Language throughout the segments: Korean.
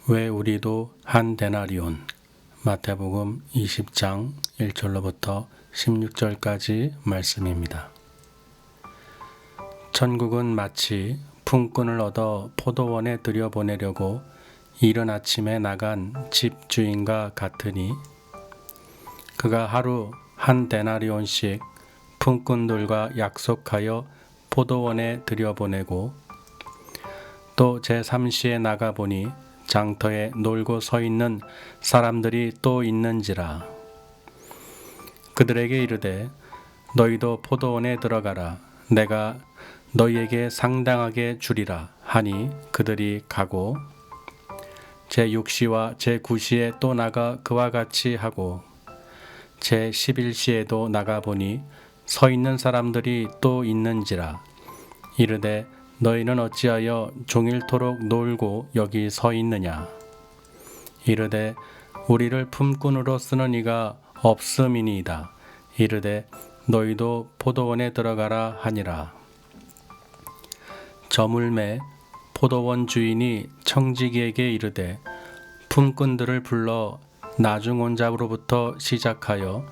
왜 우리도 한 데나리온. 마태복음 20장 1절로부터 16절까지 말씀입니다. 천국은 마치 품꾼을 얻어 포도원에 들여보내려고 이른 아침에 나간 집주인과 같으니 그가 하루 한 데나리온씩 품꾼들과 약속하여 포도원에 들여보내고 또 제3시에 나가보니 장터에 놀고 서 있는 사람들이 또 있는지라. 그들에게 이르되 너희도 포도원에 들어가라. 내가 너희에게 상당하게 주리라 하니 그들이 가고 제6시와 제9시에 또 나가 그와 같이 하고 제11시에도 나가보니 서 있는 사람들이 또 있는지라. 이르되 너희는 어찌하여 종일토록 놀고 여기 서 있느냐. 이르되 우리를 품꾼으로 쓰는 이가 없음이니이다. 이르되 너희도 포도원에 들어가라 하니라. 저물매 포도원 주인이 청지기에게 이르되 품꾼들을 불러 나중 온 자로부터 시작하여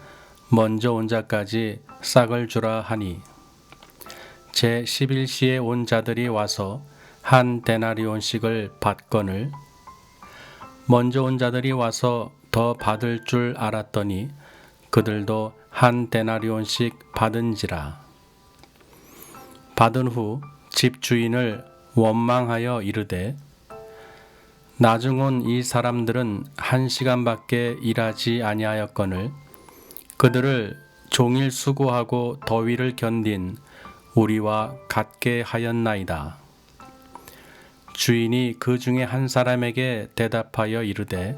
먼저 온 자까지 싹을 주라 하니 제11시에 온 자들이 와서 한 데나리온씩을 받거늘 먼저 온 자들이 와서 더 받을 줄 알았더니 그들도 한 데나리온씩 받은지라. 받은 후 집주인을 원망하여 이르되 나중 온 이 사람들은 1시간밖에 일하지 아니하였거늘 그들을 종일 수고하고 더위를 견딘 우리와 같게 하였나이다. 주인이 그 중에 한 사람에게 대답하여 이르되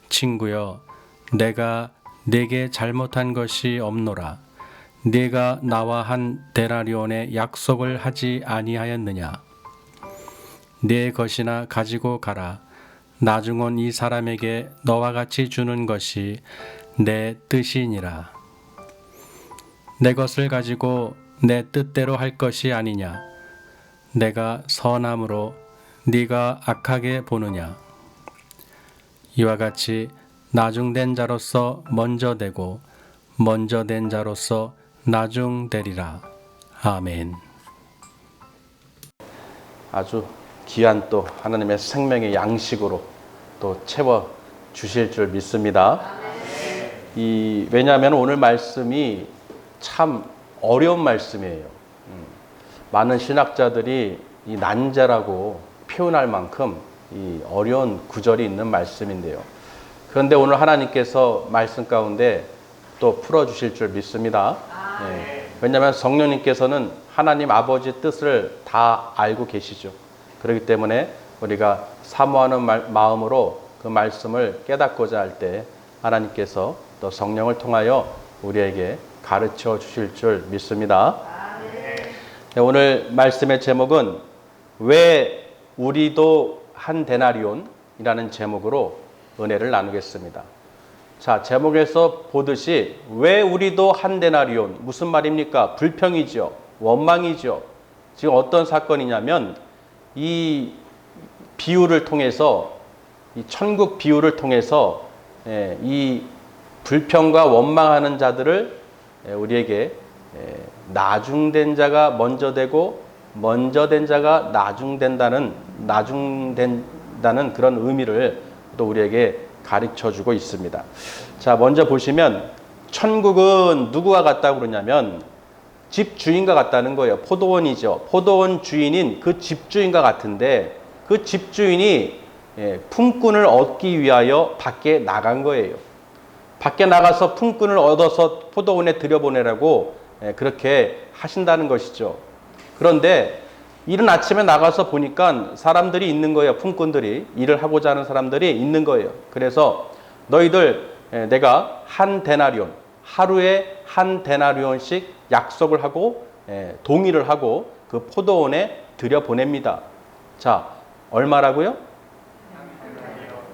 친구여 내가 네게 잘못한 것이 없노라. 네가 나와 한 데나리온의 약속을 하지 아니하였느냐. 네 것이나 가지고 가라. 나중 온 이 사람에게 너와 같이 주는 것이 내 뜻이니라. 내 것을 가지고 내 뜻대로 할 것이 아니냐. 내가 선함으로 네가 악하게 보느냐. 이와 같이 나중된 자로서 먼저 되고 먼저 된 자로서 나중되리라. 아멘. 아주 귀한 또 하나님의 생명의 양식으로 또 채워 주실 줄 믿습니다. 왜냐하면 오늘 말씀이 참 어려운 말씀이에요. 많은 신학자들이 이 난제라고 표현할 만큼 이 어려운 구절이 있는 말씀인데요. 그런데 오늘 하나님께서 말씀 가운데 또 풀어주실 줄 믿습니다. 왜냐하면 성령님께서는 하나님 아버지의 뜻을 다 알고 계시죠. 그렇기 때문에 우리가 사모하는 마음으로 그 말씀을 깨닫고자 할 때 하나님께서 또 성령을 통하여 우리에게 가르쳐 주실 줄 믿습니다. 오늘 말씀의 제목은 왜 우리도 한 데나리온이라는 제목으로 은혜를 나누겠습니다. 자, 제목에서 보듯이 왜 우리도 한 데나리온, 무슨 말입니까? 불평이죠. 원망이죠. 지금 어떤 사건이냐면 이 비유를 통해서 이 천국 비유를 통해서 이 불평과 원망하는 자들을 우리에게 나중된 자가 먼저 되고 먼저 된 자가 나중된다는 그런 의미를 또 우리에게 가르쳐 주고 있습니다. 자, 먼저 보시면 천국은 누구와 같다고 그러냐면 집주인과 같다는 거예요. 포도원이죠. 포도원 주인인 그 집주인과 같은데 그 집주인이 품꾼을 얻기 위하여 밖에 나간 거예요. 밖에 나가서 품꾼을 얻어서 포도원에 들여보내라고 그렇게 하신다는 것이죠. 그런데 이른 아침에 나가서 보니까 사람들이 있는 거예요. 품꾼들이 일을 하고자 하는 사람들이 있는 거예요. 그래서 너희들 내가 한 데나리온, 하루에 한 데나리온씩 약속을 하고 동의를 하고 그 포도원에 들여보냅니다. 자, 얼마라고요?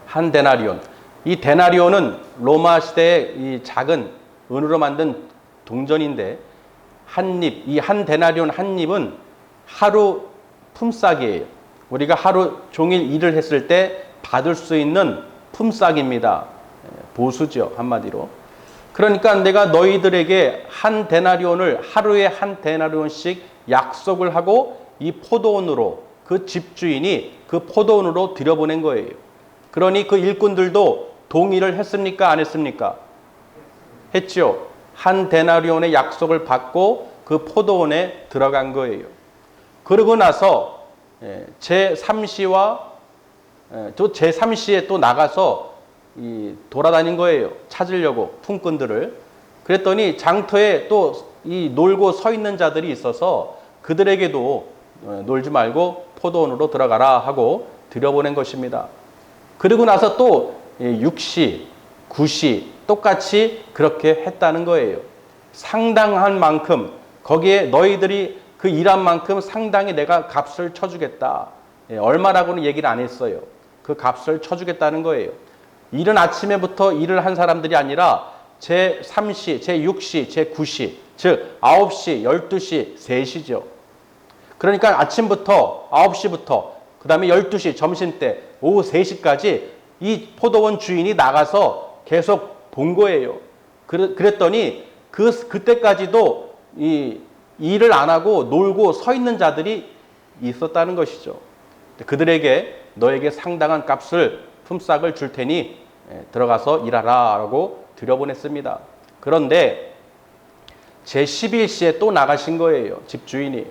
한 데나리온. 이 데나리온은 로마 시대의 이 작은 은으로 만든 동전인데 한 입, 이 한 데나리온 한 입은 하루 품삯이에요. 우리가 하루 종일 일을 했을 때 받을 수 있는 품삯입니다. 보수죠, 한마디로. 그러니까 내가 너희들에게 한 데나리온을 하루에 한 데나리온씩 약속을 하고 이 포도원으로 그 집주인이 그 포도원으로 들여보낸 거예요. 그러니 그 일꾼들도 동의를 했습니까? 안 했습니까? 했죠. 한 데나리온의 약속을 받고 그 포도원에 들어간 거예요. 그러고 나서 제3시와 또 제3시에 또 나가서 돌아다닌 거예요. 찾으려고 품꾼들을. 그랬더니 장터에 또 이 놀고 서 있는 자들이 있어서 그들에게도 놀지 말고 포도원으로 들어가라 하고 들여보낸 것입니다. 그리고 나서 또 6시, 9시 똑같이 그렇게 했다는 거예요. 상당한 만큼 거기에 너희들이 그 일한 만큼 상당히 내가 값을 쳐주겠다. 얼마라고는 얘기를 안 했어요. 그 값을 쳐주겠다는 거예요. 이른 아침에부터 일을 한 사람들이 아니라 제3시, 제6시, 제9시, 즉 9시, 12시, 3시죠. 그러니까 아침부터 9시부터 그 다음에 12시 점심때 오후 3시까지 이 포도원 주인이 나가서 계속 본 거예요. 그랬더니 그때까지도 이 일을 안 하고 놀고 서 있는 자들이 있었다는 것이죠. 그들에게 너에게 상당한 값을 품삯을 줄 테니 들어가서 일하라 라고 들여보냈습니다. 그런데 제11시에 또 나가신 거예요. 집주인이.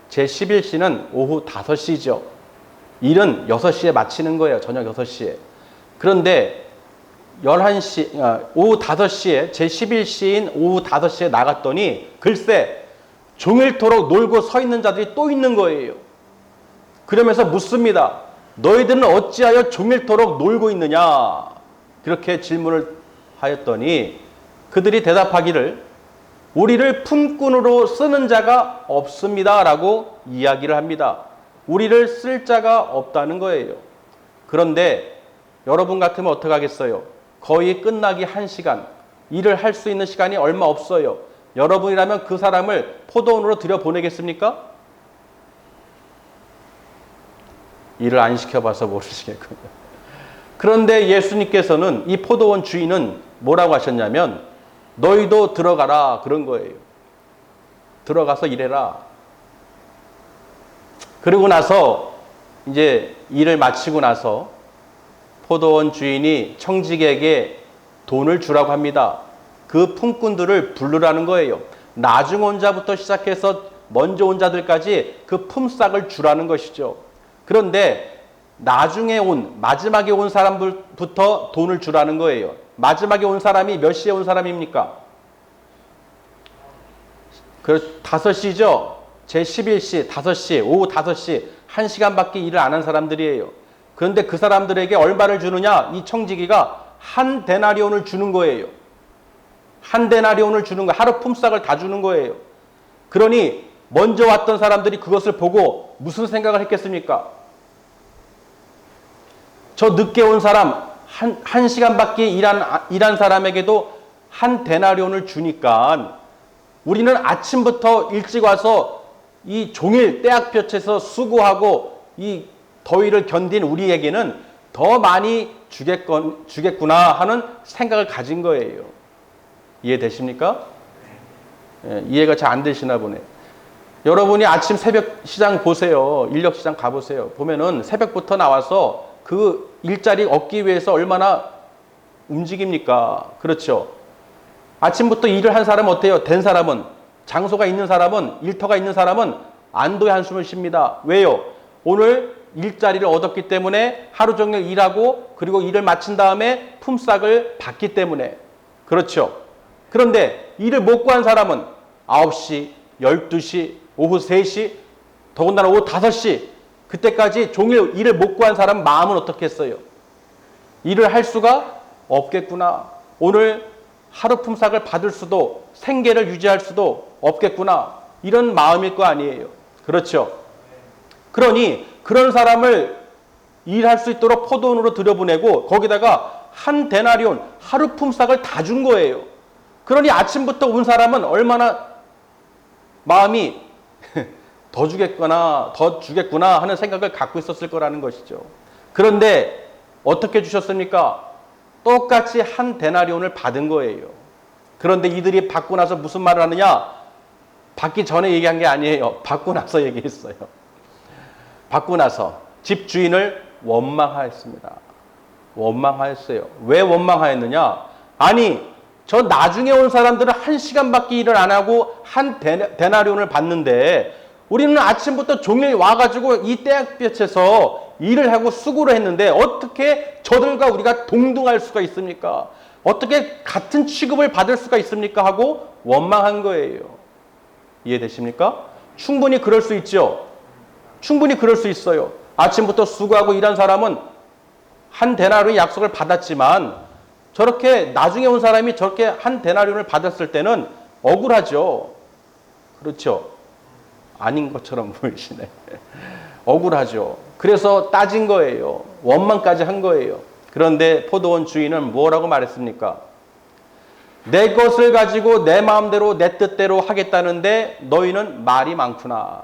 제11시는 오후 5시죠. 일은 6시에 마치는 거예요. 저녁 6시에. 그런데 11시, 오후 5시에 제11시인 오후 5시에 나갔더니 글쎄 종일토록 놀고 서 있는 자들이 또 있는 거예요. 그러면서 묻습니다. 너희들은 어찌하여 종일토록 놀고 있느냐? 그렇게 질문을 하였더니 그들이 대답하기를 우리를 품꾼으로 쓰는 자가 없습니다 라고 이야기를 합니다. 우리를 쓸 자가 없다는 거예요. 그런데 여러분 같으면 어떻게 하겠어요? 거의 끝나기 1시간, 일을 할 수 있는 시간이 얼마 없어요. 여러분이라면 그 사람을 포도원으로 들여보내겠습니까? 일을 안 시켜봐서 모르시겠군요. 그런데 예수님께서는 이 포도원 주인은 뭐라고 하셨냐면 너희도 들어가라 그런 거예요. 들어가서 일해라. 그리고 나서 이제 일을 마치고 나서 포도원 주인이 청지기에게 돈을 주라고 합니다. 그 품꾼들을 부르라는 거예요. 나중 온 자부터 시작해서 먼저 온 자들까지 그 품삯을 주라는 것이죠. 그런데 나중에 마지막에 온 사람부터 돈을 주라는 거예요. 마지막에 온 사람이 몇 시에 온 사람입니까? 5시죠. 제11시, 5시, 오후 5시, 1시간밖에 일을 안 한 사람들이에요. 그런데 그 사람들에게 얼마를 주느냐? 이 청지기가 한 데나리온을 주는 거예요. 한 데나리온을 주는 거예요. 하루 품삯을 다 주는 거예요. 그러니 먼저 왔던 사람들이 그것을 보고 무슨 생각을 했겠습니까? 저 늦게 온 사람, 한 시간밖에 일한 사람에게도 한 데나리온을 주니까 우리는 아침부터 일찍 와서 이 종일 떼약볕에서 수고하고 이 더위를 견딘 우리에게는 더 많이 주겠구나 하는 생각을 가진 거예요. 이해되십니까? 이해가 잘 안 되시나 보네. 여러분이 아침 새벽 시장 보세요. 인력 시장 가보세요. 보면은 새벽부터 나와서 그 일자리 얻기 위해서 얼마나 움직입니까? 그렇죠. 아침부터 일을 한 사람은 어때요? 된 사람은, 장소가 있는 사람은, 일터가 있는 사람은 안도의 한숨을 쉽니다. 왜요? 오늘 일자리를 얻었기 때문에 하루 종일 일하고 그리고 일을 마친 다음에 품삯을 받기 때문에. 그렇죠. 그런데 일을 못 구한 사람은 9시, 12시, 오후 3시, 더군다나 오후 5시 그때까지 종일 일을 못 구한 사람 마음은 어떻겠어요? 일을 할 수가 없겠구나. 오늘 하루 품삯을 받을 수도 생계를 유지할 수도 없겠구나. 이런 마음일 거 아니에요. 그렇죠. 그러니 그런 사람을 일할 수 있도록 포도원으로 들여보내고 거기다가 한 데나리온 하루 품삯을 다 준 거예요. 그러니 아침부터 온 사람은 얼마나 마음이 더 주겠구나 하는 생각을 갖고 있었을 거라는 것이죠. 그런데 어떻게 주셨습니까? 똑같이 한 데나리온을 받은 거예요. 그런데 이들이 받고 나서 무슨 말을 하느냐? 받기 전에 얘기한 게 아니에요. 받고 나서 얘기했어요. 받고 나서 집 주인을 원망하였습니다. 원망하였어요. 왜 원망하였느냐? 아니, 저 나중에 온 사람들은 1시간밖에 일을 안 하고 한 데나리온을 받는데 우리는 아침부터 종일 와가지고 이 떼약볕에서 일을 하고 수고를 했는데 어떻게 저들과 우리가 동등할 수가 있습니까? 어떻게 같은 취급을 받을 수가 있습니까? 하고 원망한 거예요. 이해되십니까? 충분히 그럴 수 있죠. 충분히 그럴 수 있어요. 아침부터 수고하고 일한 사람은 한 데나리온의 약속을 받았지만 저렇게 나중에 온 사람이 저렇게 한 데나리온을 받았을 때는 억울하죠. 그렇죠? 아닌 것처럼 보이시네. 억울하죠. 그래서 따진 거예요. 원망까지 한 거예요. 그런데 포도원 주인은 뭐라고 말했습니까? 내 것을 가지고 내 마음대로 내 뜻대로 하겠다는데 너희는 말이 많구나.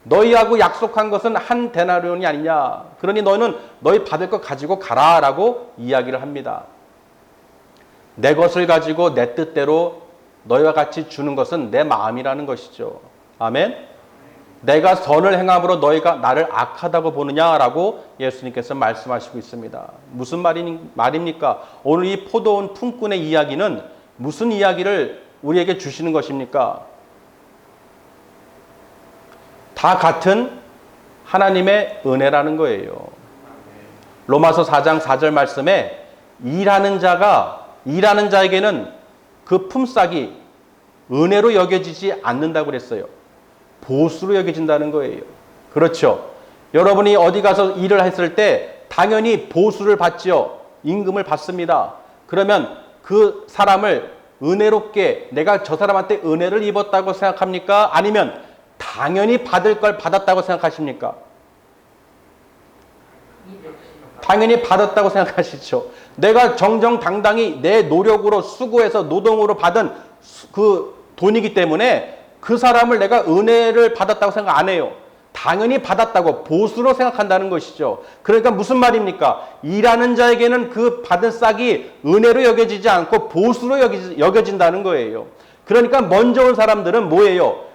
너희하고 약속한 것은 한 데나리온이 아니냐. 그러니 너희는 너희 받을 것 가지고 가라라고 이야기를 합니다. 내 것을 가지고 내 뜻대로 너희와 같이 주는 것은 내 마음이라는 것이죠. 아멘? 내가 선을 행함으로 너희가 나를 악하다고 보느냐라고 예수님께서 말씀하시고 있습니다. 무슨 말입니까? 오늘 이 포도원 품꾼의 이야기는 무슨 이야기를 우리에게 주시는 것입니까? 다 같은 하나님의 은혜라는 거예요. 로마서 4장 4절 말씀에 일하는 자에게는 그 품삯이 은혜로 여겨지지 않는다고 그랬어요. 보수로 여겨진다는 거예요. 그렇죠. 여러분이 어디 가서 일을 했을 때 당연히 보수를 받죠. 임금을 받습니다. 그러면 그 사람을 은혜롭게 내가 저 사람한테 은혜를 입었다고 생각합니까? 아니면 당연히 받을 걸 받았다고 생각하십니까? 당연히 받았다고 생각하시죠. 내가 정정당당히 내 노력으로 수고해서 노동으로 받은 그 돈이기 때문에 그 사람을 내가 은혜를 받았다고 생각 안 해요. 당연히 받았다고 보수로 생각한다는 것이죠. 그러니까 무슨 말입니까? 일하는 자에게는 그 받은 싹이 은혜로 여겨지지 않고 보수로 여겨진다는 거예요. 그러니까 먼저 온 사람들은 뭐예요?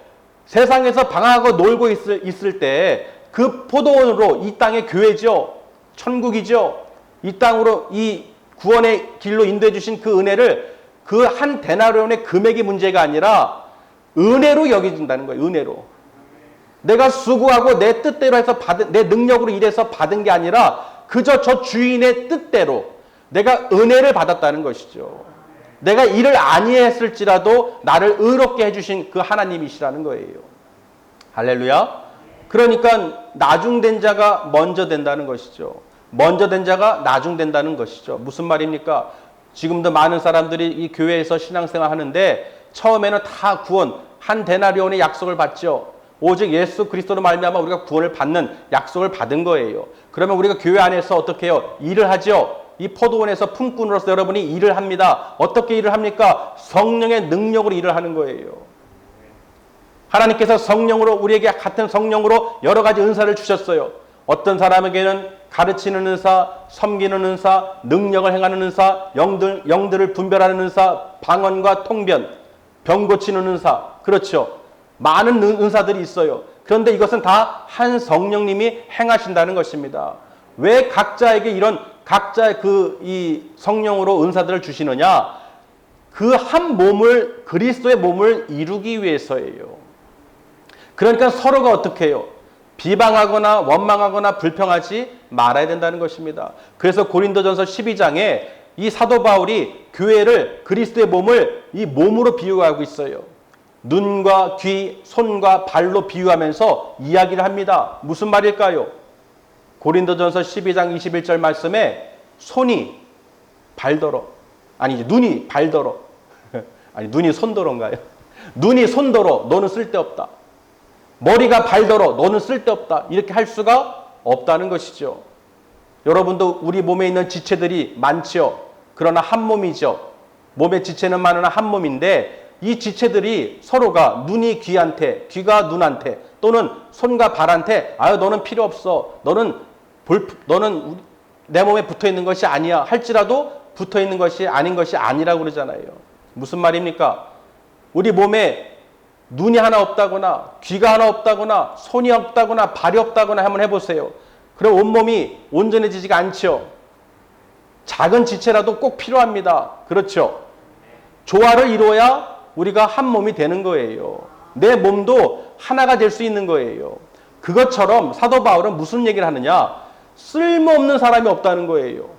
세상에서 방황하고 놀고 있을 때 그 포도원으로 이 땅의 교회죠. 천국이죠. 이 땅으로 이 구원의 길로 인도해 주신 그 은혜를 그 한 데나리온의 금액이 문제가 아니라 은혜로 여겨진다는 거예요. 은혜로. 내가 수고하고 내 뜻대로 해서 내 능력으로 일해서 받은 게 아니라 그저 저 주인의 뜻대로 내가 은혜를 받았다는 것이죠. 내가 일을 아니했을지라도 나를 의롭게 해주신 그 하나님이시라는 거예요. 할렐루야. 그러니까 나중된 자가 먼저 된다는 것이죠. 먼저 된 자가 나중된다는 것이죠. 무슨 말입니까? 지금도 많은 사람들이 이 교회에서 신앙생활 하는데 처음에는 다 구원, 한 데나리온의 약속을 받죠. 오직 예수 그리스도로 말미암아 우리가 구원을 받는 약속을 받은 거예요. 그러면 우리가 교회 안에서 어떻게 해요? 일을 하죠. 이 포도원에서 품꾼으로서 여러분이 일을 합니다. 어떻게 일을 합니까? 성령의 능력으로 일을 하는 거예요. 하나님께서 성령으로 우리에게 같은 성령으로 여러 가지 은사를 주셨어요. 어떤 사람에게는 가르치는 은사, 섬기는 은사, 능력을 행하는 은사, 영들을 분별하는 은사, 방언과 통변, 병 고치는 은사. 그렇죠. 많은 은사들이 있어요. 그런데 이것은 다 한 성령님이 행하신다는 것입니다. 왜 각자에게 이런 각자의 이 성령으로 은사들을 주시느냐? 그 한 몸을, 그리스도의 몸을 이루기 위해서예요. 그러니까 서로가 어떻게 해요? 비방하거나 원망하거나 불평하지 말아야 된다는 것입니다. 그래서 고린도전서 12장에 이 사도 바울이 교회를, 그리스도의 몸을 이 몸으로 비유하고 있어요. 눈과 귀, 손과 발로 비유하면서 이야기를 합니다. 무슨 말일까요? 고린도전서 12장 21절 말씀에 손이 발더러, 아니 눈이 발더러, 아니 눈이 손더러인가요? 눈이 손더러, 너는 쓸데없다. 머리가 발더러, 너는 쓸데없다. 이렇게 할 수가 없다는 것이죠. 여러분도 우리 몸에 있는 지체들이 많죠. 그러나 한 몸이죠. 몸의 지체는 많으나 한 몸인데 이 지체들이 서로가 눈이 귀한테, 귀가 눈한테, 또는 손과 발한테 아유 너는 필요 없어. 너는 내 몸에 붙어 있는 것이 아니야 할지라도 붙어 있는 것이 아닌 것이 아니라고 그러잖아요. 무슨 말입니까? 우리 몸에 눈이 하나 없다거나 귀가 하나 없다거나 손이 없다거나 발이 없다거나 한번 해보세요. 그럼 온몸이 온전해지지가 않죠. 작은 지체라도 꼭 필요합니다. 그렇죠. 조화를 이루어야 우리가 한 몸이 되는 거예요. 내 몸도 하나가 될 수 있는 거예요. 그것처럼 사도 바울은 무슨 얘기를 하느냐? 쓸모없는 사람이 없다는 거예요.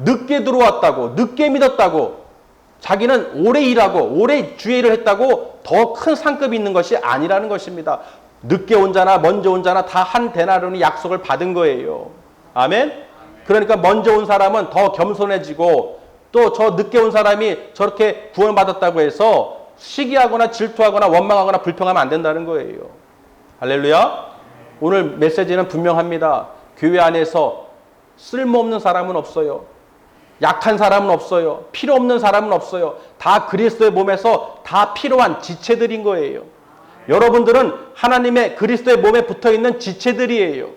늦게 들어왔다고, 늦게 믿었다고, 자기는 오래 일하고 오래 주의 일을 했다고 더 큰 상급이 있는 것이 아니라는 것입니다. 늦게 온 자나 먼저 온 자나 다 한 데나리온의 약속을 받은 거예요. 아멘? 그러니까 먼저 온 사람은 더 겸손해지고 또 저 늦게 온 사람이 저렇게 구원받았다고 해서 시기하거나 질투하거나 원망하거나 불평하면 안 된다는 거예요. 할렐루야. 오늘 메시지는 분명합니다. 교회 안에서 쓸모없는 사람은 없어요. 약한 사람은 없어요. 필요 없는 사람은 없어요. 다 그리스도의 몸에서 다 필요한 지체들인 거예요. 여러분들은 하나님의 그리스도의 몸에 붙어있는 지체들이에요.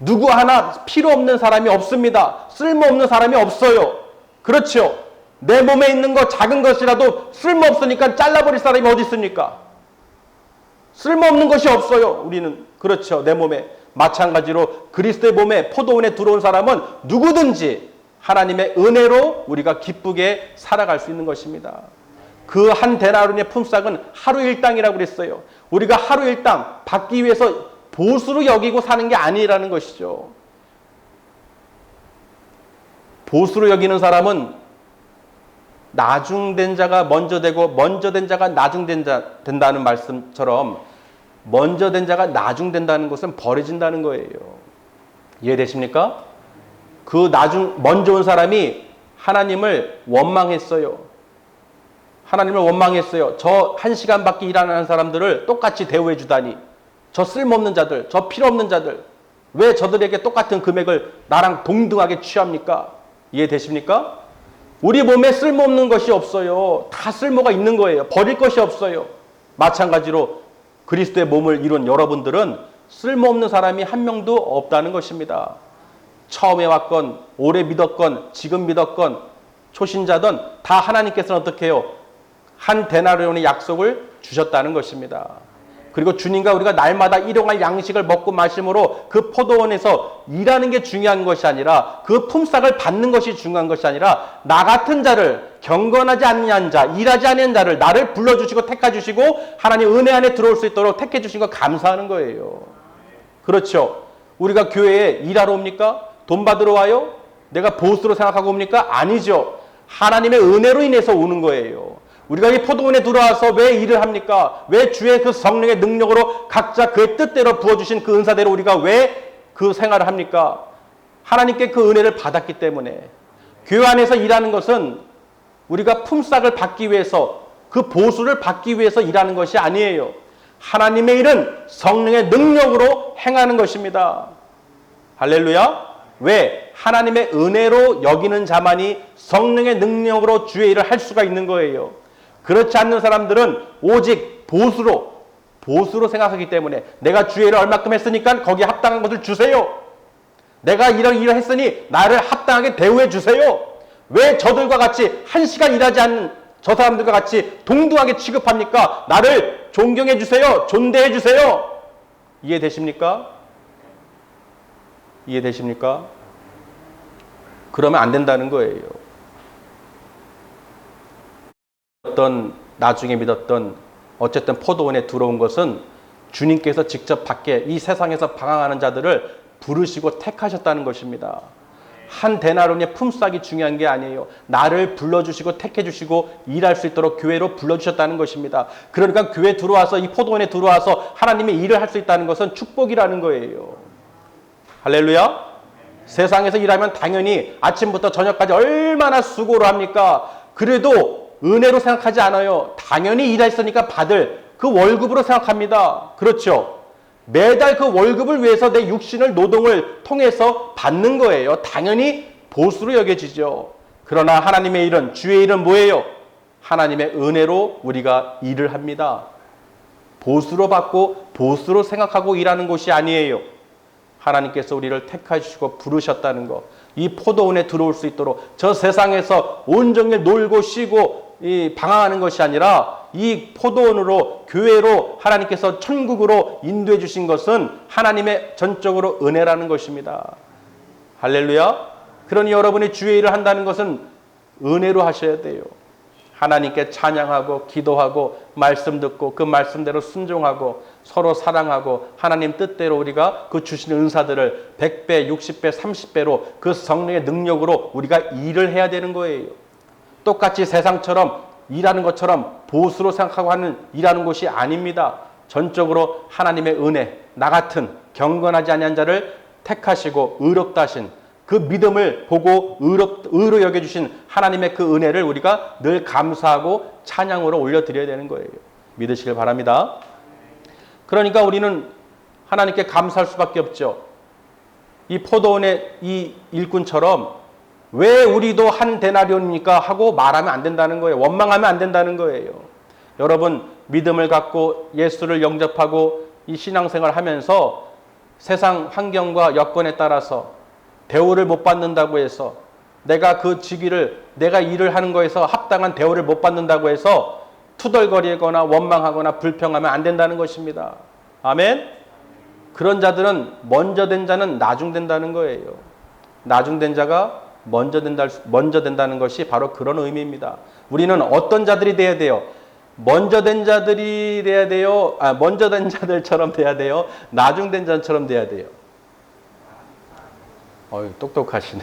누구 하나 필요 없는 사람이 없습니다. 쓸모없는 사람이 없어요. 그렇죠. 내 몸에 있는 거 작은 것이라도 쓸모없으니까 잘라버릴 사람이 어디 있습니까? 쓸모없는 것이 없어요. 우리는. 그렇죠. 내 몸에. 마찬가지로 그리스도의 몸에 포도원에 들어온 사람은 누구든지 하나님의 은혜로 우리가 기쁘게 살아갈 수 있는 것입니다. 그 한 데나리온의 품삯은 하루 일당이라고 그랬어요. 우리가 하루 일당 받기 위해서 보수로 여기고 사는 게 아니라는 것이죠. 보수로 여기는 사람은 나중된 자가 먼저 되고 먼저 된 자가 된다는 말씀처럼 먼저 된 자가 나중된다는 것은 버려진다는 거예요. 이해되십니까? 그 먼저 온 사람이 하나님을 원망했어요. 하나님을 원망했어요. 저 1시간밖에 일 안 하는 사람들을 똑같이 대우해 주다니. 저 쓸모없는 자들, 저 필요 없는 자들. 왜 저들에게 똑같은 금액을 나랑 동등하게 취합니까? 이해되십니까? 우리 몸에 쓸모없는 것이 없어요. 다 쓸모가 있는 거예요. 버릴 것이 없어요. 마찬가지로 그리스도의 몸을 이룬 여러분들은 쓸모없는 사람이 한 명도 없다는 것입니다. 처음에 왔건 오래 믿었건 지금 믿었건 초신자든 다 하나님께서는 어떻게 해요? 한 데나리온의 약속을 주셨다는 것입니다. 그리고 주님과 우리가 날마다 일용할 양식을 먹고 마심으로 그 포도원에서 일하는 게 중요한 것이 아니라 그 품삯을 받는 것이 중요한 것이 아니라 나 같은 자를 경건하지 않는 자, 일하지 않는 자를 나를 불러주시고 택해주시고 하나님 은혜 안에 들어올 수 있도록 택해주신 거 감사하는 거예요. 그렇죠. 우리가 교회에 일하러 옵니까? 돈 받으러 와요? 내가 보수로 생각하고 옵니까? 아니죠. 하나님의 은혜로 인해서 오는 거예요. 우리가 이 포도원에 들어와서 왜 일을 합니까? 왜 주의 그 성령의 능력으로 각자 그의 뜻대로 부어주신 그 은사대로 우리가 왜 그 생활을 합니까? 하나님께 그 은혜를 받았기 때문에. 교회 안에서 일하는 것은 우리가 품삯을 받기 위해서 그 보수를 받기 위해서 일하는 것이 아니에요. 하나님의 일은 성령의 능력으로 행하는 것입니다. 할렐루야. 왜? 하나님의 은혜로 여기는 자만이 성령의 능력으로 주의 일을 할 수가 있는 거예요. 그렇지 않는 사람들은 오직 보수로 생각하기 때문에 내가 주의 일을 얼마큼 했으니까 거기에 합당한 것을 주세요. 내가 이런 일을 했으니 나를 합당하게 대우해 주세요. 왜 저들과 같이 1시간 일하지 않는 저 사람들과 같이 동등하게 취급합니까? 나를 존경해 주세요. 존대해 주세요. 이해되십니까? 이해되십니까? 그러면 안 된다는 거예요. 나중에 믿었던 어쨌든 포도원에 들어온 것은 주님께서 직접 밖에 이 세상에서 방황하는 자들을 부르시고 택하셨다는 것입니다. 한 데나리온의 품삯이 중요한 게 아니에요. 나를 불러주시고 택해주시고 일할 수 있도록 교회로 불러주셨다는 것입니다. 그러니까 교회 들어와서 이 포도원에 들어와서 하나님의 일을 할 수 있다는 것은 축복이라는 거예요. 할렐루야. 세상에서 일하면 당연히 아침부터 저녁까지 얼마나 수고를 합니까? 그래도 은혜로 생각하지 않아요. 당연히 일했으니까 받을 그 월급으로 생각합니다. 그렇죠. 매달 그 월급을 위해서 내 육신을 노동을 통해서 받는 거예요. 당연히 보수로 여겨지죠. 그러나 하나님의 일은, 주의 일은 뭐예요? 하나님의 은혜로 우리가 일을 합니다. 보수로 받고 보수로 생각하고 일하는 것이 아니에요. 하나님께서 우리를 택하시고 부르셨다는 것, 이 포도원에 들어올 수 있도록 저 세상에서 온종일 놀고 쉬고 방황하는 것이 아니라 이 포도원으로, 교회로 하나님께서 천국으로 인도해 주신 것은 하나님의 전적으로 은혜라는 것입니다. 할렐루야. 그러니 여러분이 주의 일을 한다는 것은 은혜로 하셔야 돼요. 하나님께 찬양하고 기도하고 말씀 듣고 그 말씀대로 순종하고 서로 사랑하고 하나님 뜻대로 우리가 그 주시는 은사들을 100배, 60배, 30배로 그 성령의 능력으로 우리가 일을 해야 되는 거예요. 똑같이 세상처럼 일하는 것처럼 보수로 생각하고 하는 일하는 것이 아닙니다. 전적으로 하나님의 은혜, 나 같은 경건하지 아니한 자를 택하시고 의롭다 하신 그 믿음을 보고 의로 여겨주신 하나님의 그 은혜를 우리가 늘 감사하고 찬양으로 올려드려야 되는 거예요. 믿으시길 바랍니다. 그러니까 우리는 하나님께 감사할 수밖에 없죠. 이 포도원의 이 일꾼처럼 왜 우리도 한 데나리온입니까 하고 말하면 안 된다는 거예요. 원망하면 안 된다는 거예요. 여러분, 믿음을 갖고 예수를 영접하고 이 신앙생활을 하면서 세상 환경과 여건에 따라서 대우를 못 받는다고 해서 내가 그 직위를, 내가 일을 하는 거에서 합당한 대우를 못 받는다고 해서 투덜거리거나 원망하거나 불평하면 안 된다는 것입니다. 아멘? 그런 자들은 먼저 된 자는 나중된다는 거예요. 나중된 자가 먼저 된다는 것이 바로 그런 의미입니다. 우리는 어떤 자들이 돼야 돼요? 먼저 된 자들이 돼야 돼요? 먼저 된 자들처럼 돼야 돼요? 나중된 자처럼 돼야 돼요? 똑똑하시네.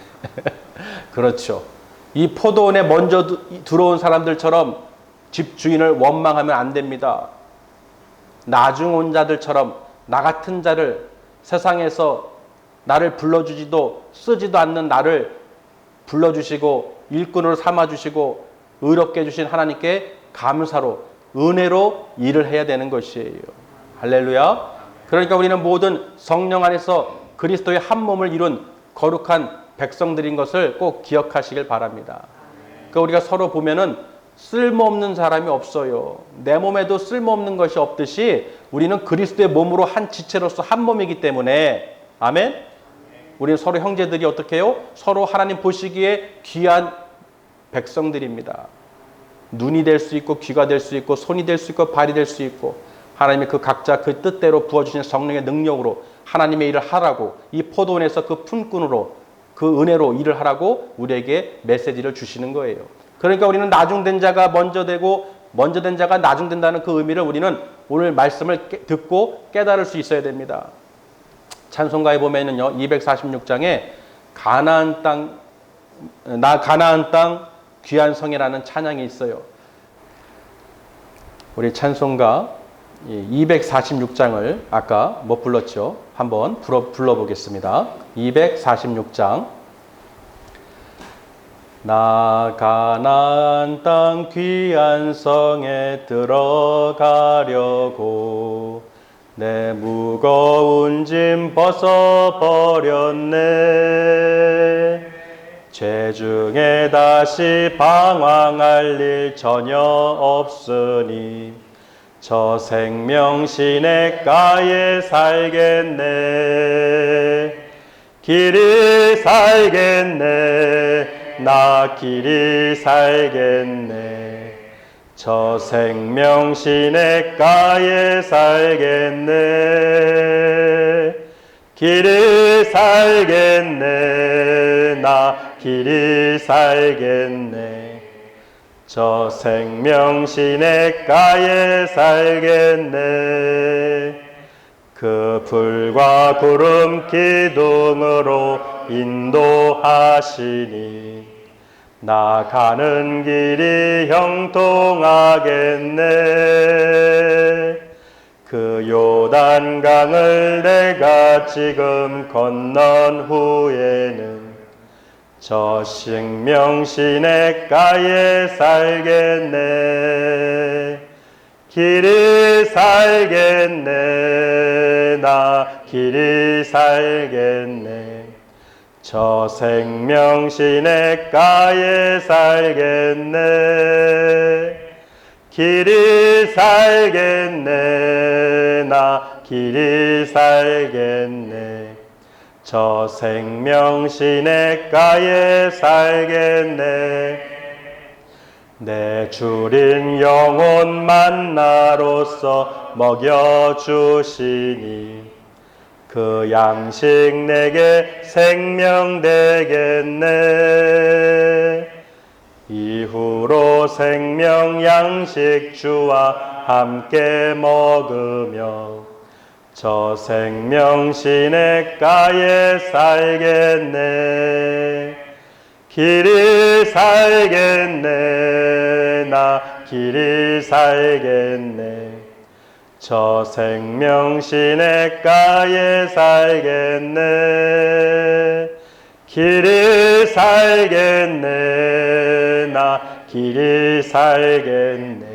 그렇죠. 이 포도원에 먼저 들어온 사람들처럼 집주인을 원망하면 안 됩니다. 나중 온 자들처럼 나 같은 자를 세상에서 나를 불러주지도 쓰지도 않는 나를 불러주시고 일꾼으로 삼아주시고 의롭게 해주신 하나님께 감사로 은혜로 일을 해야 되는 것이에요. 할렐루야. 그러니까 우리는 모든 성령 안에서 그리스도의 한 몸을 이룬 거룩한 백성들인 것을 꼭 기억하시길 바랍니다. 그러니까 우리가 서로 보면은 쓸모없는 사람이 없어요. 내 몸에도 쓸모없는 것이 없듯이 우리는 그리스도의 몸으로 한 지체로서 한 몸이기 때문에 아멘? 우리는 서로 형제들이 어떻게 해요? 서로 하나님 보시기에 귀한 백성들입니다. 눈이 될 수 있고 귀가 될 수 있고 손이 될 수 있고 발이 될 수 있고 하나님이 그 각자 그 뜻대로 부어주신 성령의 능력으로 하나님의 일을 하라고 이 포도원에서 그 품꾼으로 그 은혜로 일을 하라고 우리에게 메시지를 주시는 거예요. 그러니까 우리는 나중된 자가 먼저 되고 먼저 된 자가 나중된다는 그 의미를 우리는 오늘 말씀을 듣고 깨달을 수 있어야 됩니다. 찬송가에 보면은요 246장에 가나안 땅 귀한 성이라는 찬양이 있어요. 우리 찬송가 246장을 아까 못 불렀죠? 한번 불러보겠습니다. 246장. 나 가나안 땅 귀한 성에 들어가려고 내 무거운 짐 벗어버렸네. 죄 중에 다시 방황할 일 전혀 없으니 저 생명 시냇가에 살겠네. 길이 살겠네. 나 길이 살겠네. 저 생명 시냇가에 살겠네. 길이 살겠네. 나 길이 살겠네. 저 생명 시냇가에 살겠네. 그 불과 구름 기둥으로 인도하시니 나 가는 길이 형통하겠네. 그 요단강을 내가 지금 건넌 후에는 저 생명 시냇가에 살겠네. 길이 살겠네. 나 길이 살겠네. 저 생명 시냇가에 살겠네. 길이 살겠네. 나 길이 살겠네. 저 생명 시냇가에 살겠네. 내 주린 영혼 만나로서 먹여주시니 그 양식 내게 생명 되겠네. 이후로 생명 양식 주와 함께 먹으며 저 생명 시냇가에 살겠네. 길이 살겠네. 나 길이 살겠네. 저 생명 시냇가에 살겠네. 길이 살겠네. 나 길이 살겠네.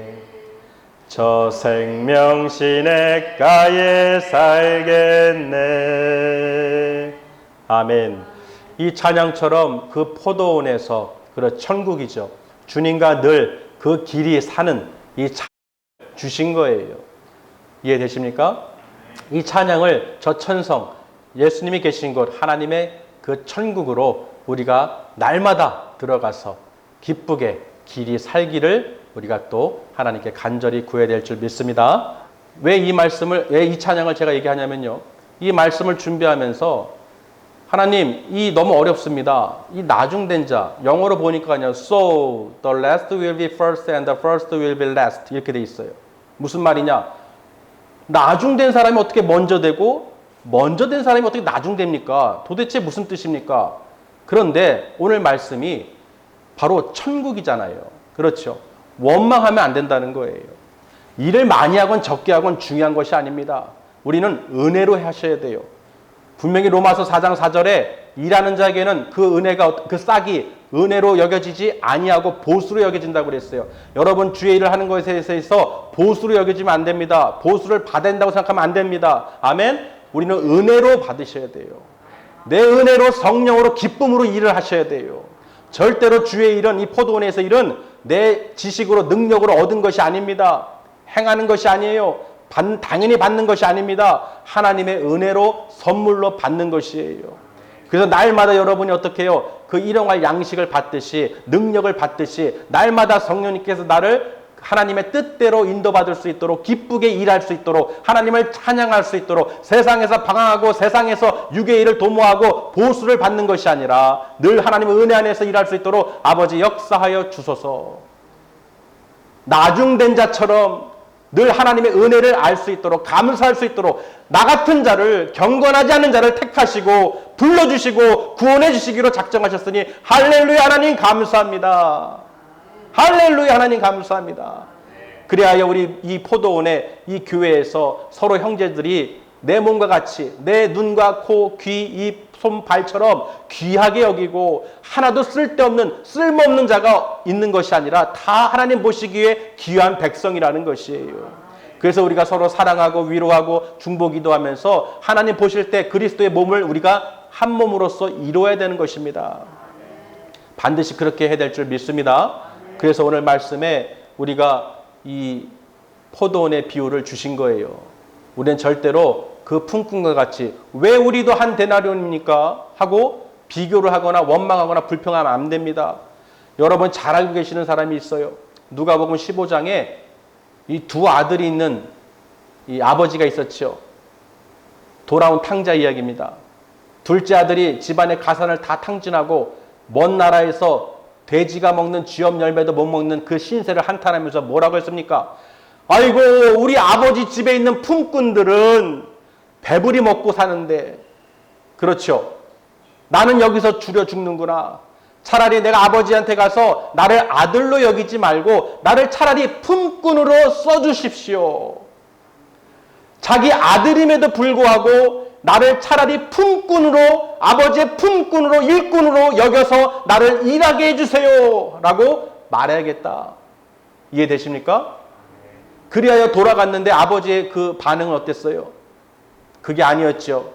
저 생명 시냇가에 살겠네. 아멘. 이 찬양처럼 그 포도원에서 천국이죠. 주님과 늘 그 길이 사는 이 찬양을 주신 거예요. 이해되십니까? 이 찬양을 저 천성, 예수님이 계신 곳 하나님의 그 천국으로 우리가 날마다 들어가서 기쁘게 길이 살기를 우리가 또 하나님께 간절히 구해야 될 줄 믿습니다. 왜 이 찬양을 제가 얘기하냐면요. 이 말씀을 준비하면서 하나님, 이 너무 어렵습니다. 이 나중된 자, 영어로 보니까 그냥 So the last will be first and the first will be last 이렇게 돼 있어요. 무슨 말이냐? 나중된 사람이 어떻게 먼저 되고 먼저 된 사람이 어떻게 나중됩니까? 도대체 무슨 뜻입니까? 그런데 오늘 말씀이 바로 천국이잖아요. 그렇죠? 원망하면 안 된다는 거예요. 일을 많이 하건 적게 하건 중요한 것이 아닙니다. 우리는 은혜로 하셔야 돼요. 분명히 로마서 4장 4절에 일하는 자에게는 그 은혜가 그 싹이 은혜로 여겨지지 아니하고 보수로 여겨진다고 그랬어요. 여러분 주의 일을 하는 것에 있어서 보수로 여겨지면 안 됩니다. 보수를 받아낸다고 생각하면 안 됩니다. 아멘. 우리는 은혜로 받으셔야 돼요. 내 은혜로 성령으로 기쁨으로 일을 하셔야 돼요. 절대로 주의 일은 이 포도원에서 일은 내 지식으로 능력으로 얻은 것이 아닙니다. 행하는 것이 아니에요. 당연히 받는 것이 아닙니다. 하나님의 은혜로 선물로 받는 것이에요. 그래서 날마다 여러분이 어떻게 해요? 그 일용할 양식을 받듯이 능력을 받듯이 날마다 성령님께서 나를 하나님의 뜻대로 인도받을 수 있도록 기쁘게 일할 수 있도록 하나님을 찬양할 수 있도록 세상에서 방황하고 세상에서 육의 일을 도모하고 보수를 받는 것이 아니라 늘 하나님의 은혜 안에서 일할 수 있도록 아버지 역사하여 주소서. 나중된 자처럼 늘 하나님의 은혜를 알 수 있도록 감사할 수 있도록 나 같은 자를 경건하지 않은 자를 택하시고 불러주시고 구원해 주시기로 작정하셨으니 할렐루야 하나님 감사합니다. 할렐루야 하나님 감사합니다. 그래야 우리 이 포도원의 이 교회에서 서로 형제들이 내 몸과 같이 내 눈과 코, 귀, 입, 손, 발처럼 귀하게 여기고 하나도 쓸모없는 자가 있는 것이 아니라 다 하나님 보시기에 귀한 백성이라는 것이에요. 그래서 우리가 서로 사랑하고 위로하고 중보기도 하면서 하나님 보실 때 그리스도의 몸을 우리가 한 몸으로서 이루어야 되는 것입니다. 반드시 그렇게 해야 될 줄 믿습니다. 그래서 오늘 말씀에 우리가 이 포도원의 비유를 주신 거예요. 우리는 절대로 그 품꾼과 같이 왜 우리도 한 데나리온입니까? 하고 비교를 하거나 원망하거나 불평하면 안 됩니다. 여러분 잘 알고 계시는 사람이 있어요. 누가복음 15장에 이 두 아들이 있는 이 아버지가 있었죠. 돌아온 탕자 이야기입니다. 둘째 아들이 집안의 가산을 다 탕진하고 먼 나라에서 돼지가 먹는 쥐염 열매도 못 먹는 그 신세를 한탄하면서 뭐라고 했습니까? 아이고 우리 아버지 집에 있는 품꾼들은 배불리 먹고 사는데 그렇죠. 나는 여기서 줄여 죽는구나. 차라리 내가 아버지한테 가서 나를 아들로 여기지 말고 나를 차라리 품꾼으로 써주십시오. 자기 아들임에도 불구하고 나를 차라리 품꾼으로 아버지의 품꾼으로 일꾼으로 여겨서 나를 일하게 해주세요 라고 말해야겠다. 이해되십니까? 그리하여 돌아갔는데 아버지의 그 반응은 어땠어요? 그게 아니었죠.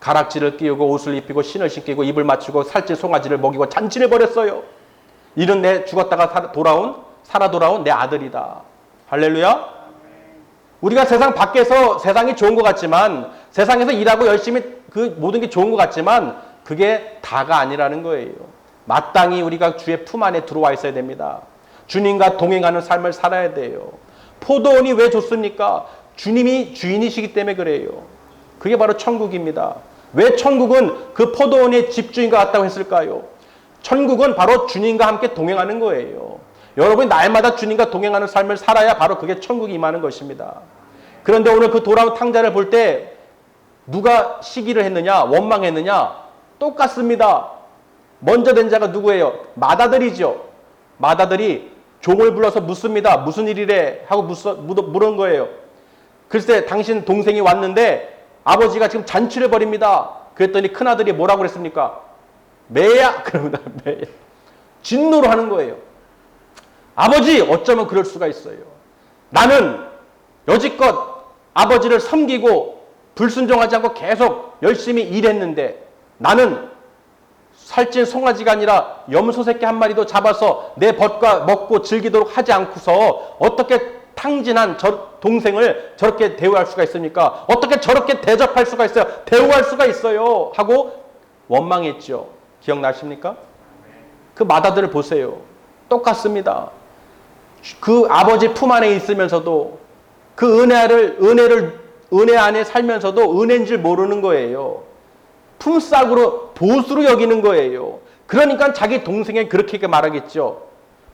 가락지를 끼우고 옷을 입히고 신을 신기고 입을 맞추고 살찐 송아지를 먹이고 잔치를 벌였어요. 이는 내 죽었다가 살아 돌아온 내 아들이다. 할렐루야. 우리가 세상 밖에서 세상이 좋은 것 같지만 세상에서 일하고 열심히 그 모든 게 좋은 것 같지만 그게 다가 아니라는 거예요. 마땅히 우리가 주의 품 안에 들어와 있어야 됩니다. 주님과 동행하는 삶을 살아야 돼요. 포도원이 왜 좋습니까? 주님이 주인이시기 때문에 그래요. 그게 바로 천국입니다. 왜 천국은 그 포도원의 집주인과 같다고 했을까요? 천국은 바로 주님과 함께 동행하는 거예요. 여러분이 날마다 주님과 동행하는 삶을 살아야 바로 그게 천국이 임하는 것입니다. 그런데 오늘 그 돌아온 탕자를 볼 때 누가 시기를 했느냐, 원망했느냐? 똑같습니다. 먼저 된 자가 누구예요? 맏아들이죠. 맏아들이 종을 불러서 묻습니다. 무슨 일이래? 하고 물은 거예요. 글쎄 당신 동생이 왔는데 아버지가 지금 잔치를 벌입니다. 그랬더니 큰아들이 뭐라고 그랬습니까? 매야! 그럽니다. 매야. 진노로 하는 거예요. 아버지 어쩌면 그럴 수가 있어요. 나는 여지껏 아버지를 섬기고 불순종하지 않고 계속 열심히 일했는데 나는 살찐 송아지가 아니라 염소 새끼 한 마리도 잡아서 내 벗과 먹고 즐기도록 하지 않고서 어떻게 탕진한 저 동생을 저렇게 대우할 수가 있습니까? 어떻게 저렇게 대접할 수가 있어요? 대우할 수가 있어요? 하고 원망했죠. 기억나십니까? 그 맏아들을 보세요. 똑같습니다. 그 아버지 품 안에 있으면서도 그 은혜 안에 살면서도 은혜인 줄 모르는 거예요. 품삯으로 보수로 여기는 거예요. 그러니까 자기 동생에 그렇게 말하겠죠.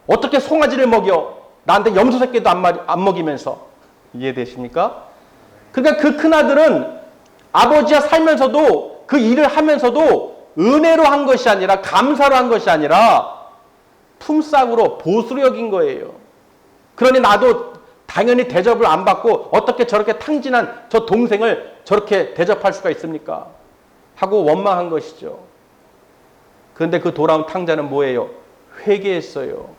어떻게 송아지를 먹여? 나한테 염소 새끼도 안 먹이면서. 이해되십니까? 그러니까 그 큰아들은 아버지와 살면서도 그 일을 하면서도 은혜로 한 것이 아니라 감사로 한 것이 아니라 품삯으로 보수로 여긴 거예요. 그러니 나도 당연히 대접을 안 받고 어떻게 저렇게 탕진한 저 동생을 저렇게 대접할 수가 있습니까? 하고 원망한 것이죠. 그런데 그 돌아온 탕자는 뭐예요? 회개했어요.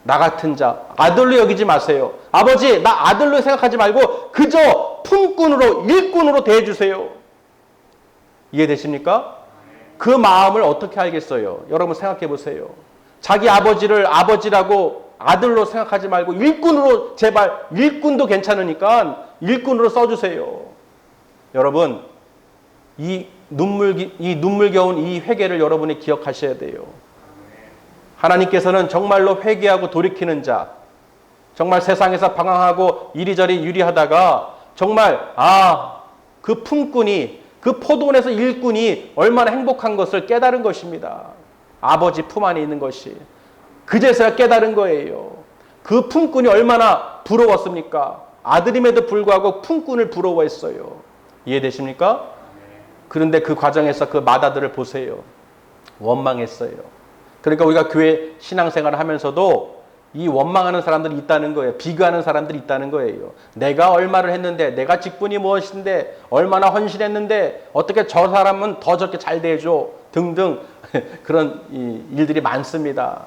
나 같은 자, 아들로 여기지 마세요. 아버지, 나 아들로 생각하지 말고 그저 품꾼으로, 일꾼으로 대해주세요. 이해되십니까? 그 마음을 어떻게 알겠어요? 여러분 생각해 보세요. 자기 아버지를 아버지라고 아들로 생각하지 말고 일꾼으로, 제발 일꾼도 괜찮으니까 일꾼으로 써주세요. 여러분, 이 눈물겨운 이 회개를 여러분이 기억하셔야 돼요. 하나님께서는 정말로 회개하고 돌이키는 자, 정말 세상에서 방황하고 이리저리 유리하다가 정말 그 품꾼이, 그 포도원에서 일꾼이 얼마나 행복한 것을 깨달은 것입니다. 아버지 품 안에 있는 것이. 그제서야 깨달은 거예요. 그 품꾼이 얼마나 부러웠습니까? 아들임에도 불구하고 품꾼을 부러워했어요. 이해되십니까? 그런데 그 과정에서 그 맏아들을 보세요. 원망했어요. 그러니까 우리가 교회 신앙생활을 하면서도 이 원망하는 사람들이 있다는 거예요. 비교하는 사람들이 있다는 거예요. 내가 얼마를 했는데, 내가 직분이 무엇인데, 얼마나 헌신했는데 어떻게 저 사람은 더 저렇게 잘 대해줘 등등 그런 일들이 많습니다.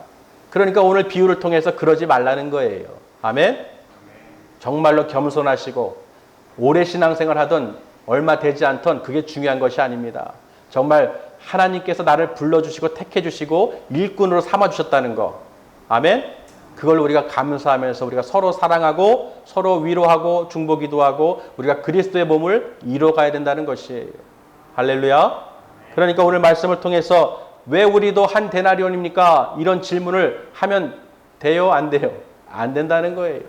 그러니까 오늘 비유를 통해서 그러지 말라는 거예요. 아멘? 정말로 겸손하시고 오래 신앙생활 하던 얼마 되지 않던 그게 중요한 것이 아닙니다. 정말 하나님께서 나를 불러주시고 택해주시고 일꾼으로 삼아주셨다는 거. 아멘? 그걸 우리가 감사하면서 우리가 서로 사랑하고 서로 위로하고 중보기도하고 우리가 그리스도의 몸을 이뤄가야 된다는 것이에요. 할렐루야. 그러니까 오늘 말씀을 통해서 왜 우리도 한 데나리온입니까? 이런 질문을 하면 돼요? 안 돼요? 안 된다는 거예요.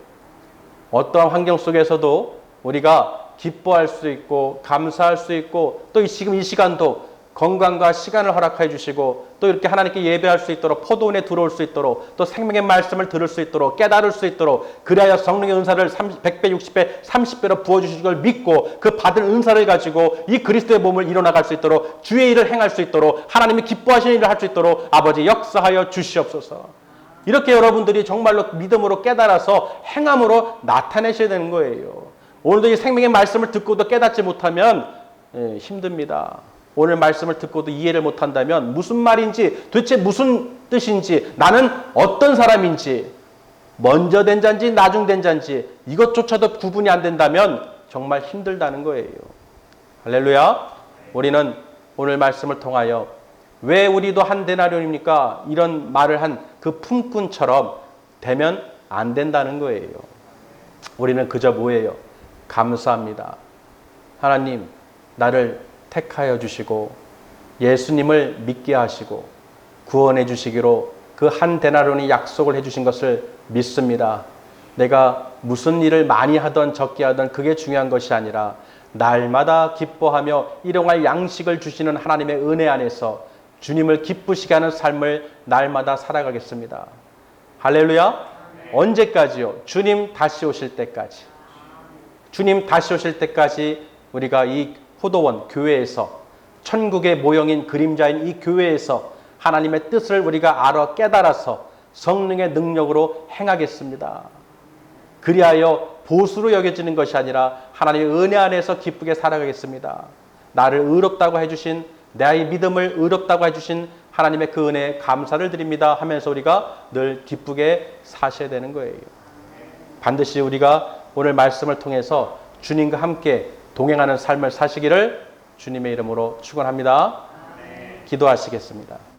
어떠한 환경 속에서도 우리가 기뻐할 수 있고 감사할 수 있고 또 지금 이 시간도 건강과 시간을 허락해 주시고 또 이렇게 하나님께 예배할 수 있도록 포도원에 들어올 수 있도록 또 생명의 말씀을 들을 수 있도록 깨달을 수 있도록 그래야 성령의 은사를 100배, 60배, 30배로 부어주실 걸 믿고 그 받은 은사를 가지고 이 그리스도의 몸을 이뤄나갈 수 있도록 주의 일을 행할 수 있도록 하나님이 기뻐하시는 일을 할 수 있도록 아버지 역사하여 주시옵소서. 이렇게 여러분들이 정말로 믿음으로 깨달아서 행함으로 나타내셔야 되는 거예요. 오늘도 이 생명의 말씀을 듣고도 깨닫지 못하면 힘듭니다. 오늘 말씀을 듣고도 이해를 못한다면 무슨 말인지 도대체 무슨 뜻인지 나는 어떤 사람인지 먼저 된 자인지 나중 된 자인지 이것조차도 구분이 안 된다면 정말 힘들다는 거예요. 할렐루야. 우리는 오늘 말씀을 통하여 왜 우리도 한 데나리온입니까? 이런 말을 한 그 품꾼처럼 되면 안 된다는 거예요. 우리는 그저 뭐예요? 감사합니다. 하나님 나를 택하여 주시고 예수님을 믿게 하시고 구원해 주시기로 그 한 데나리온이 약속을 해 주신 것을 믿습니다. 내가 무슨 일을 많이 하던 적게 하던 그게 중요한 것이 아니라 날마다 기뻐하며 일용할 양식을 주시는 하나님의 은혜 안에서 주님을 기쁘시게 하는 삶을 날마다 살아가겠습니다. 할렐루야. 언제까지요? 주님 다시 오실 때까지. 주님 다시 오실 때까지 우리가 이 포도원 교회에서 천국의 모형인 그림자인 이 교회에서 하나님의 뜻을 우리가 알아 깨달아서 성령의 능력으로 행하겠습니다. 그리하여 보수로 여겨지는 것이 아니라 하나님의 은혜 안에서 기쁘게 살아가겠습니다. 나를 의롭다고 해주신, 나의 믿음을 의롭다고 해주신 하나님의 그 은혜에 감사를 드립니다 하면서 우리가 늘 기쁘게 사셔야 되는 거예요. 반드시 우리가 오늘 말씀을 통해서 주님과 함께 동행하는 삶을 사시기를 주님의 이름으로 축원합니다. 기도하시겠습니다.